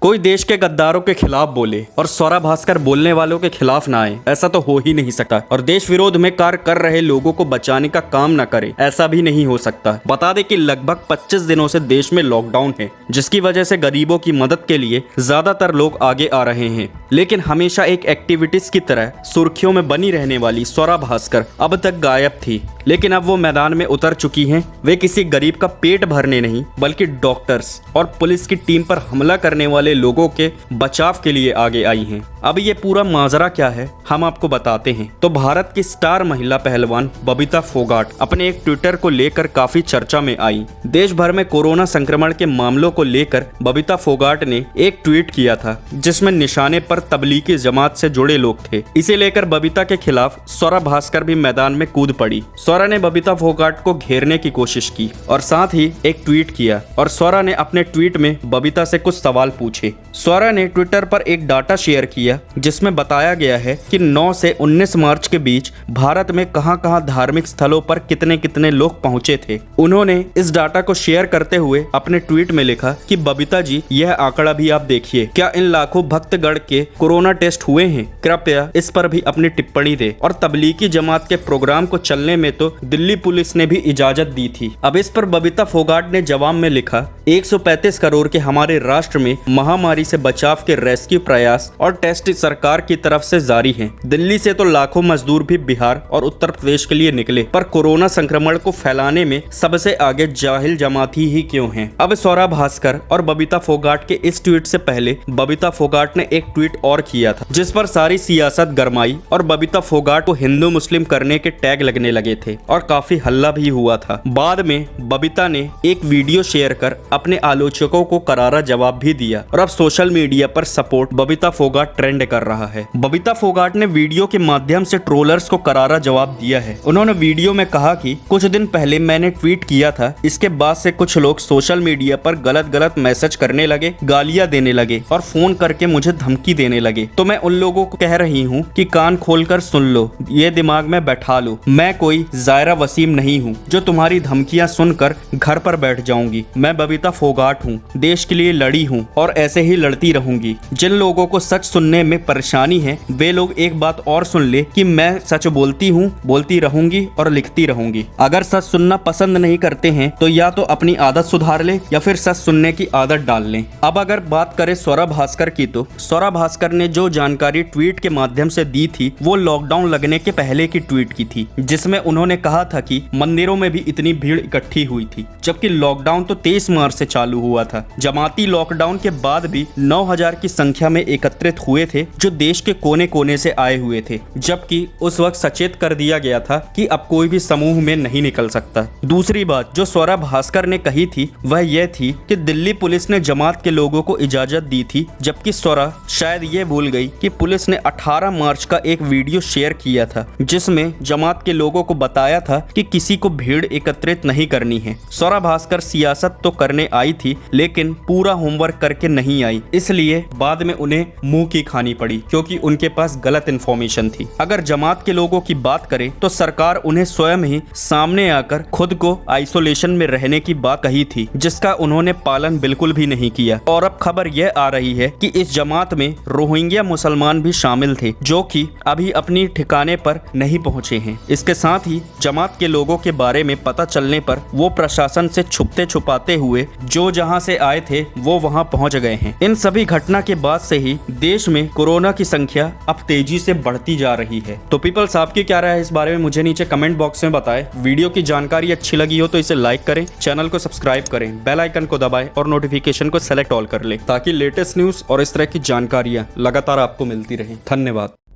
कोई देश के गद्दारों के खिलाफ बोले और स्वरा भास्कर बोलने वालों के खिलाफ ना आए, ऐसा तो हो ही नहीं सकता। और देश विरोध में कार्य कर रहे लोगों को बचाने का काम ना करे, ऐसा भी नहीं हो सकता। बता दें कि लगभग 25 दिनों से देश में लॉकडाउन है, जिसकी वजह से गरीबों की मदद के लिए ज्यादातर लोग आगे आ रहे हैं। लेकिन हमेशा एक एक्टिविटीज की तरह सुर्खियों में बनी रहने वाली स्वरा भास्कर अब तक गायब थी। लेकिन अब वो मैदान में उतर चुकी हैं। वे किसी गरीब का पेट भरने नहीं, बल्कि डॉक्टर्स और पुलिस की टीम पर हमला करने वाले लोगों के बचाव के लिए आगे आई हैं। अब ये पूरा माजरा क्या है, हम आपको बताते हैं। तो भारत की स्टार महिला पहलवान बबीता फोगाट अपने एक ट्विटर को लेकर काफी चर्चा में आई। देश भर में कोरोना संक्रमण के मामलों को लेकर बबीता फोगाट ने एक ट्वीट किया था, जिसमें निशाने पर तबलीगी जमात से जुड़े लोग थे। इसे लेकर बबीता के खिलाफ स्वरा भास्कर भी मैदान में कूद पड़ी। स्वरा ने बबीता फोगाट को घेरने की कोशिश की और साथ ही एक ट्वीट किया, और स्वरा ने अपने ट्वीट में बबीता से कुछ सवाल पूछे। स्वरा ने ट्विटर पर एक डाटा शेयर किया, जिसमें बताया गया है कि 9 से 19 मार्च के बीच भारत में कहां-कहां धार्मिक स्थलों पर कितने लोग पहुंचे थे। उन्होंने इस डाटा को शेयर करते हुए अपने ट्वीट में लिखा कि बबीता जी, यह आंकड़ा भी आप देखिए, क्या इन लाखों भक्तगण के कोरोना टेस्ट हुए हैं? कृपया इस पर भी अपनी टिप्पणी दे। और तबलीगी जमात के प्रोग्राम को चलने में तो दिल्ली पुलिस ने भी इजाजत दी थी। अब इस पर बबीता फोगाट ने जवाब में लिखा, 135 करोड़ के हमारे राष्ट्र में महामारी से बचाव के रेस्क्यू प्रयास और टेस्ट सरकार की तरफ से जारी हैं। दिल्ली से तो लाखों मजदूर भी बिहार और उत्तर प्रदेश के लिए निकले, पर कोरोना संक्रमण को फैलाने में सबसे आगे जाहिल जमाती ही क्यों हैं? अब स्वरा भास्कर और बबीता फोगाट के इस ट्वीट से पहले बबीता फोगाट ने एक ट्वीट और किया था, जिस पर सारी सियासत गरमाई और बबीता फोगाट को हिंदू मुस्लिम करने के टैग लगने लगे थे और काफी हल्ला भी हुआ था। बाद में बबीता ने एक वीडियो शेयर कर अपने आलोचकों को करारा जवाब भी दिया और अब सोशल मीडिया पर सपोर्ट बबीता फोगाट ट्रेंड कर रहा है। बबीता फोगाट ने वीडियो के माध्यम से ट्रोलर्स को करारा जवाब दिया है। उन्होंने वीडियो में कहा कि कुछ दिन पहले मैंने ट्वीट किया था, इसके बाद से कुछ लोग सोशल मीडिया पर गलत मैसेज करने लगे, गालियां देने लगे और फोन करके मुझे धमकी देने लगे। तो मैं उन लोगों को कह रही हूँ कि कान खोलकर सुन लो, ये दिमाग में बैठा लो, मैं कोई जायरा वसीम नहीं हूँ जो तुम्हारी धमकियां सुनकर घर पर बैठ जाऊंगी। मैं बबीता फोगाट हूँ, देश के लिए लड़ी हूँ और ऐसे ही लड़ती रहूंगी। जिन लोगों को सच सुनने में परेशानी है, वे लोग एक बात और सुन ले कि मैं सच बोलती हूँ, बोलती रहूंगी और लिखती रहूंगी। अगर सच सुनना पसंद नहीं करते हैं तो या तो अपनी आदत सुधार ले या फिर सच सुनने की आदत डाल लें। अब अगर बात करें स्वरा भास्कर की, तो स्वरा भास्कर ने जो जानकारी ट्वीट के माध्यम से दी थी वो लॉकडाउन लगने के पहले की ट्वीट की थी, जिसमें उन्होंने कहा था कि मंदिरों में भी इतनी भीड़ इकट्ठी हुई थी, जबकि लॉकडाउन तो 23 मार्च से चालू हुआ था। जमाती लॉकडाउन के बाद भी 9000 की संख्या में एकत्रित हुए थे, जो देश के कोने कोने से आए हुए थे, जबकि उस वक्त सचेत कर दिया गया था कि अब कोई भी समूह में नहीं निकल सकता। दूसरी बात जो स्वरा भास्कर ने कही थी वह यह थी कि दिल्ली पुलिस ने जमात के लोगों को इजाजत दी थी, जबकि स्वरा शायद ये भूल गई कि पुलिस ने 18 मार्च का एक वीडियो शेयर किया था, जिसमें जमात के लोगों को बताया था कि किसी को भीड़ एकत्रित नहीं करनी है। स्वरा भास्कर सियासत तो करने आई थी, लेकिन पूरा होमवर्क करके नहीं आई, इसलिए बाद में उन्हें मुंह की खानी पड़ी, क्योंकि उनके पास गलत इन्फॉर्मेशन थी। अगर जमात के लोगों की बात करें तो सरकार उन्हें स्वयं ही सामने आकर खुद को आइसोलेशन में रहने की बात कही थी, जिसका उन्होंने पालन बिल्कुल भी नहीं किया। और अब खबर यह आ रही है कि इस जमात में रोहिंग्या मुसलमान भी शामिल थे, जो कि अभी अपनी ठिकाने पर नहीं पहुंचे हैं। इसके साथ ही जमात के लोगों के बारे में पता चलने पर वो प्रशासन से छुपते छुपाते हुए जो जहां से आए थे वो वहां पहुंच गए हैं। इन सभी घटना के बाद से ही देश में कोरोना की संख्या अब तेजी से बढ़ती जा रही है। तो पीपल्स, आपकी क्या राय है इस बारे में मुझे नीचे कमेंट बॉक्स में बताएं। वीडियो की जानकारी अच्छी लगी हो तो इसे लाइक करें, चैनल को सब्सक्राइब करें, बेल आइकन को दबाएं और नोटिफिकेशन को सेलेक्ट ऑल कर लें, ताकि लेटेस्ट न्यूज और इस तरह की जानकारियां लगातार आपको मिलती रहें। धन्यवाद।